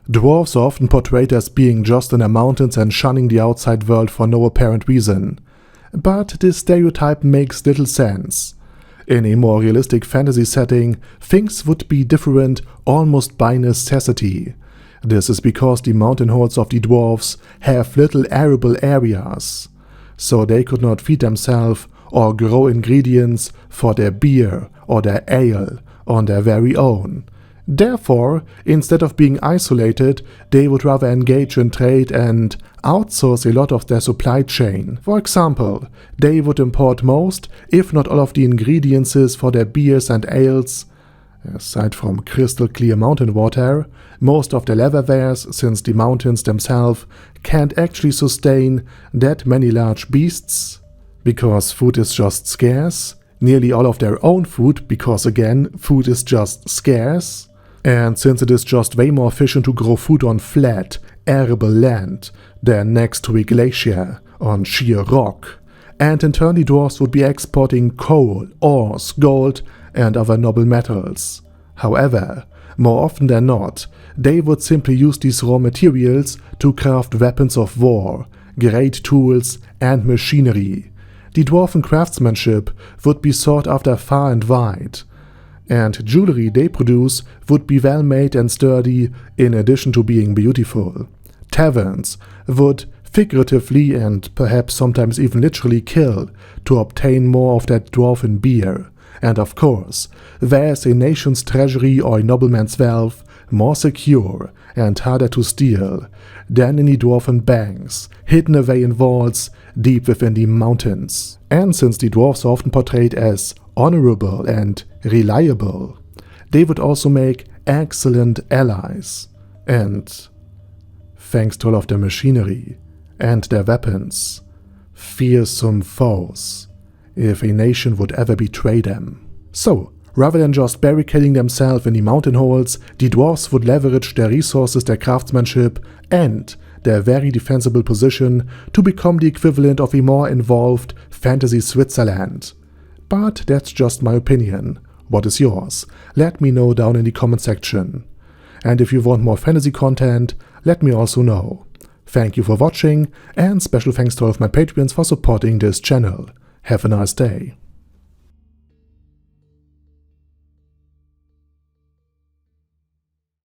Dwarfs are often portrayed as being just in their mountains and shunning the outside world for no apparent reason. But this stereotype makes little sense. In a more realistic fantasy setting, things would be different almost by necessity. This is because the mountain hordes of the dwarfs have little arable areas, so they could not feed themselves or grow ingredients for their beer or their ale on their very own. Therefore, instead of being isolated, they would rather engage in trade and outsource a lot of their supply chain. For example, they would import most, if not all of the ingredients for their beers and ales, aside from crystal clear mountain water, most of the leatherwares, since the mountains themselves can't actually sustain that many large beasts, because food is just scarce, nearly all of their own food, because again, food is just scarce, and since it is just way more efficient to grow food on flat, arable land than next to a glacier on sheer rock, and in turn the dwarfs would be exporting coal, ores, gold, and other noble metals. However, more often than not, they would simply use these raw materials to craft weapons of war, great tools, and machinery. The dwarven craftsmanship would be sought after far and wide, and jewelry they produce would be well made and sturdy in addition to being beautiful. Taverns would figuratively and perhaps sometimes even literally kill to obtain more of that dwarven beer. And of course, where is a nation's treasury or a nobleman's wealth more secure and harder to steal than in the dwarven banks, hidden away in vaults deep within the mountains? And since the dwarfs are often portrayed as honorable and reliable, they would also make excellent allies, and, thanks to all of their machinery and their weapons, fearsome foes if a nation would ever betray them. So, rather than just barricading themselves in the mountain holes, the dwarfs would leverage their resources, their craftsmanship, and their very defensible position to become the equivalent of a more involved fantasy Switzerland. But that's just my opinion. What is yours? Let me know down in the comment section. And if you want more fantasy content, let me also know. Thank you for watching, and special thanks to all of my Patreons for supporting this channel. Have a nice day.